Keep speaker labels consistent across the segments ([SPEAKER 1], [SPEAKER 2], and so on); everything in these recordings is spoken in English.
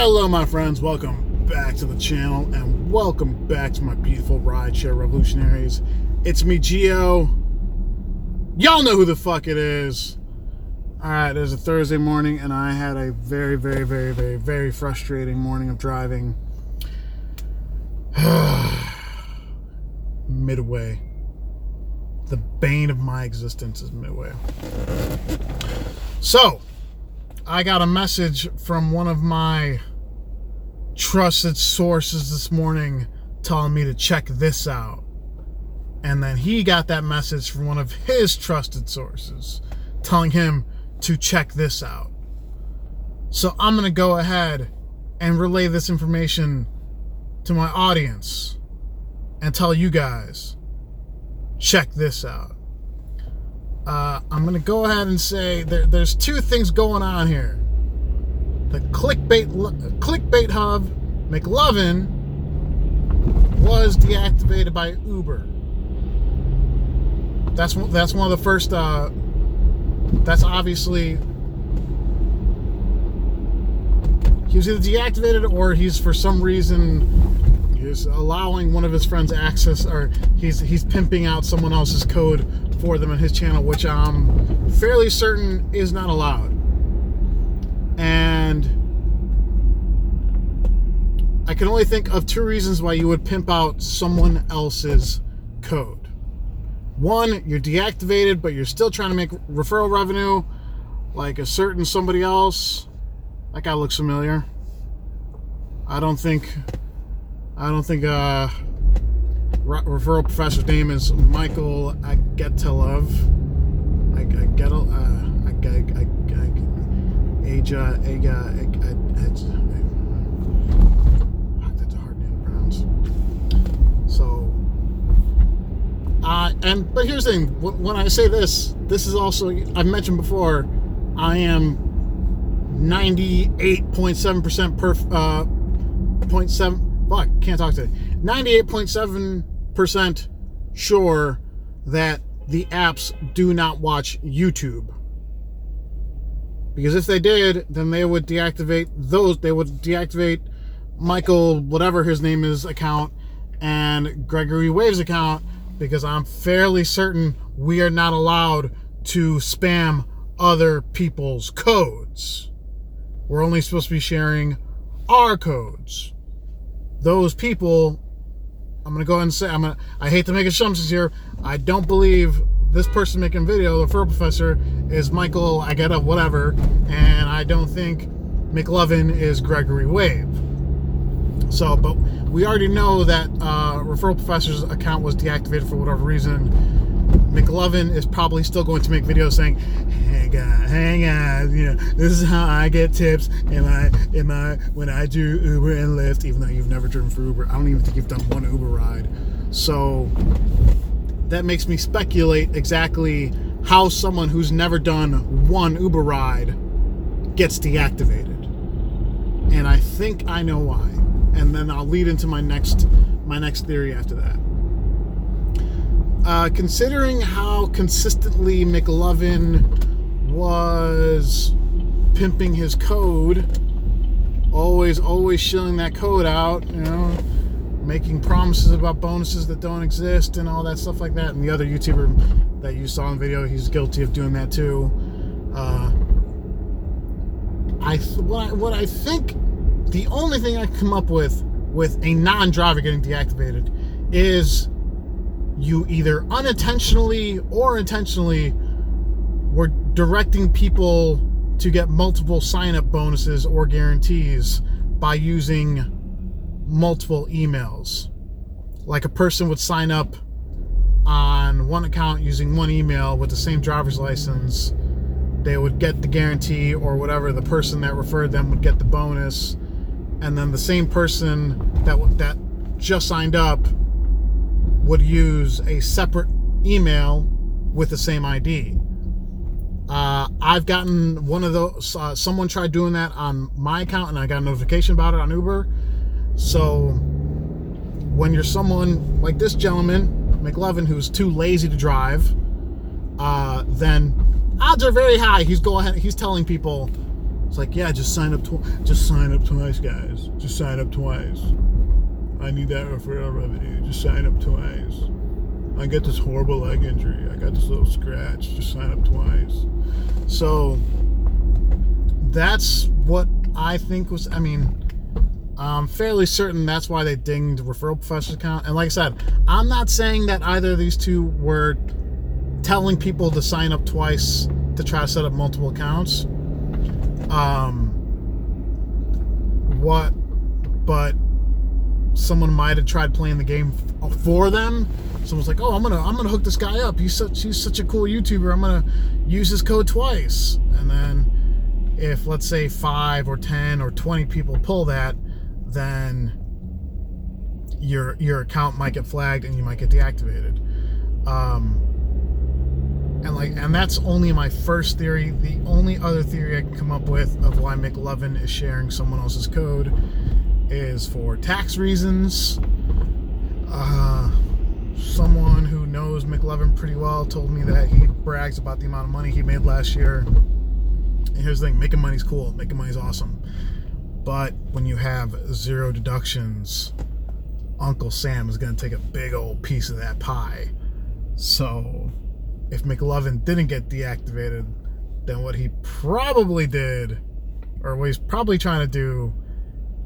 [SPEAKER 1] Hello my friends, welcome back to the channel and welcome back to my beautiful Rideshare revolutionaries. It's me, Gio. Y'all know who the fuck it is. Alright, it was a Thursday morning and I had a very frustrating morning of driving. Midway. The bane of my existence is Midway. So, I got a message from one of my trusted sources this morning telling me to check this out. And then he got that message from one of his trusted sources telling him to check this out. So I'm going to go ahead and relay this information to my audience and tell you guys, check this out. I'm going to go ahead and say there's two things going on here. The clickbait hub, McLovin, was deactivated by Uber. That's one of the first, that's obviously, he was either deactivated or he's for some reason, he's allowing one of his friends access, or he's pimping out someone else's code for them in his channel, which I'm fairly certain is not allowed. And I can only think of two reasons why you would pimp out someone else's code. One, you're deactivated, but you're still trying to make referral revenue, like a certain somebody else. That guy looks familiar. I don't think referral professor's name is Michael Agetelov. That's a hard name to pronounce. So, but here's the thing. When I say this is also, I've mentioned before, I am 98.7% 98.7% sure that the apps do not watch YouTube. Because if they did, then they would deactivate those. They would deactivate Michael, whatever his name is, account and Gregory Wave's account, because I'm fairly certain we are not allowed to spam other people's codes. We're only supposed to be sharing our codes. Those people, I'm going to go ahead and say, I hate to make assumptions here. I don't believe this person making video, the referral professor, is Michael, I get up, whatever. And I don't think McLovin is Gregory Wave. So, but we already know that referral professor's account was deactivated for whatever reason. McLovin is probably still going to make videos saying, hey guys, you know, this is how I get tips when I do Uber and Lyft, even though you've never driven for Uber. I don't even think you've done one Uber ride. So that makes me speculate exactly how someone who's never done one Uber ride gets deactivated. And I think I know why. And then I'll lead into my next theory after that. Considering how consistently McLovin was pimping his code, always shilling that code out, you know, making promises about bonuses that don't exist and all that stuff like that. And the other YouTuber that you saw in the video, he's guilty of doing that too. What I think, the only thing I can come up with a non-driver getting deactivated is you either unintentionally or intentionally were directing people to get multiple sign-up bonuses or guarantees by using multiple emails. Like a person would sign up on one account using one email with the same driver's license. They would get the guarantee or whatever. The person that referred them would get the bonus. And then the same person that just signed up would use a separate email with the same ID. I've gotten one of those, someone tried doing that on my account and I got a notification about it on Uber. So when you're someone like this gentleman, McLovin, who's too lazy to drive, then odds are very high he's telling people It's like, yeah, just sign up twice, guys. Just sign up twice. I need that referral revenue. Just sign up twice. I get this horrible leg injury. I got this little scratch. Just sign up twice. So that's what I think was, I mean, I'm fairly certain that's why they dinged referral professor's account. And like I said, I'm not saying that either of these two were telling people to sign up twice to try to set up multiple accounts. But someone might have tried playing the game for them. Someone's like, oh, I'm gonna hook this guy up. He's such a cool YouTuber. I'm gonna use his code twice. And then if, let's say, 5 or 10 or 20 people pull that, then your account might get flagged and you might get deactivated. And that's only my first theory. The only other theory I can come up with of why McLovin is sharing someone else's code is for tax reasons. Someone who knows McLovin pretty well told me that he brags about the amount of money he made last year. And here's the thing, making money's cool, making money's awesome. But when you have 0 deductions, Uncle Sam is going to take a big old piece of that pie. So if McLovin didn't get deactivated, then what he probably did, or what he's probably trying to do,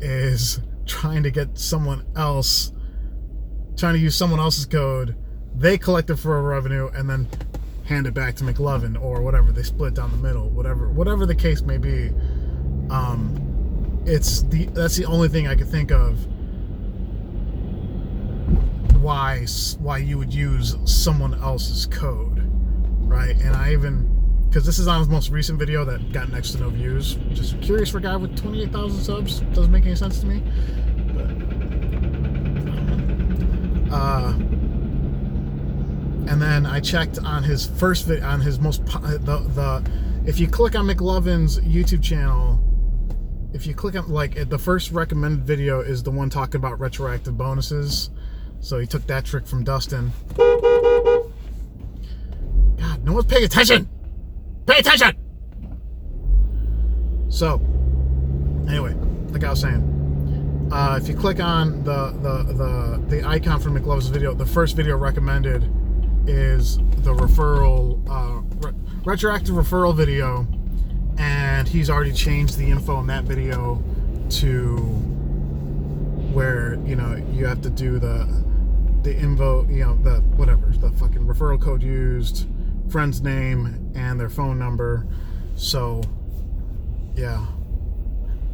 [SPEAKER 1] is trying to get someone else, trying to use someone else's code. They collect it for a revenue and then hand it back to McLovin or whatever. They split down the middle, whatever the case may be. That's the only thing I could think of why you would use someone else's code, right? And I even, because this is on his most recent video that got next to no views. Just curious for a guy with 28,000 subs. Doesn't make any sense to me. But, and then I checked on his first video, on his most, if you click on McLovin's YouTube channel, if you click on, like, the first recommended video is the one talking about retroactive bonuses. So he took that trick from Dustin. God, no one's paying attention! Pay attention! So, anyway, like I was saying, if you click on the icon from McLovin's video, the first video recommended is the referral, retroactive referral video, and he's already changed the info in that video to where, you know, you have to do the info, you know, the whatever, the fucking referral code used, friend's name, and their phone number. So, yeah.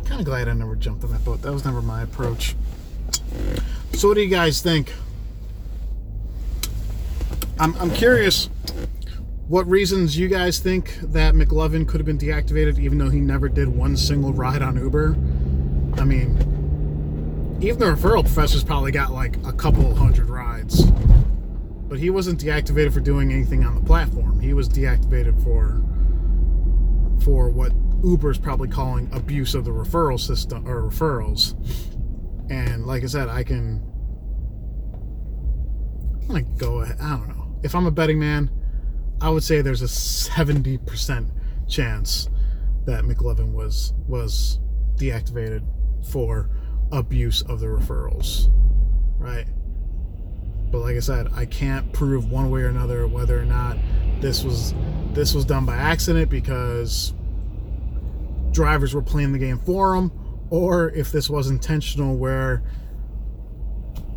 [SPEAKER 1] Kind of glad I never jumped on that boat. That was never my approach. So what do you guys think? I'm curious what reasons you guys think that McLovin could have been deactivated even though he never did one single ride on Uber. I mean, even the referral professor's probably got like a couple hundred rides. But he wasn't deactivated for doing anything on the platform. He was deactivated for what Uber's probably calling abuse of the referral system, or referrals. And like I said, I'm gonna go ahead, I don't know. If I'm a betting man, I would say there's a 70% chance that McLovin was deactivated for abuse of the referrals, right? But like I said, I can't prove one way or another whether or not this was done by accident because drivers were playing the game for him, or if this was intentional where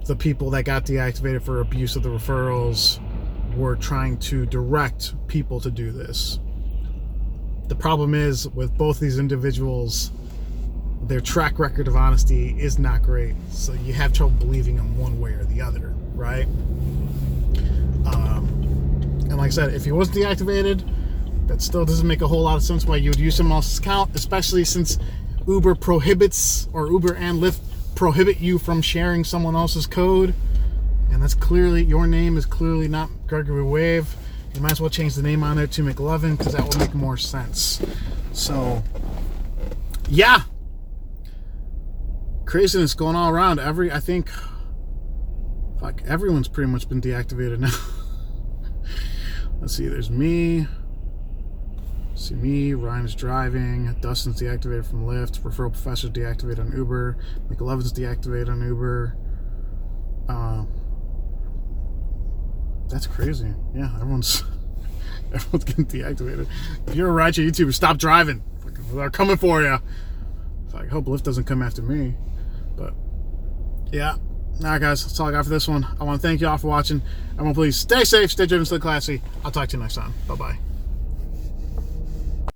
[SPEAKER 1] the people that got deactivated for abuse of the referrals were trying to direct people to do this. The problem is with both these individuals, their track record of honesty is not great, so you have trouble believing them one way or the other, right? And like I said, if he was deactivated, that still doesn't make a whole lot of sense why you would use someone else's account, especially since Uber prohibits, or Uber and Lyft prohibit you from sharing someone else's code. And that's clearly, your name is clearly not Gregory Wave. You might as well change the name on there to McLovin, because that will make more sense. So, yeah. Craziness going all around. I think, fuck, everyone's pretty much been deactivated now. Let's see, there's me. See me, Ryan's driving, Dustin's deactivated from Lyft, Referral Professor's deactivated on Uber, McLevin's deactivated on Uber. That's crazy. Yeah, everyone's getting deactivated. If you're a rideshare YouTuber, stop driving. They're coming for you. I hope Lyft doesn't come after me. But yeah. All right, guys, that's all I got for this one. I want to thank you all for watching. Everyone, please stay safe, stay driven, stay classy. I'll talk to you next time. Bye-bye.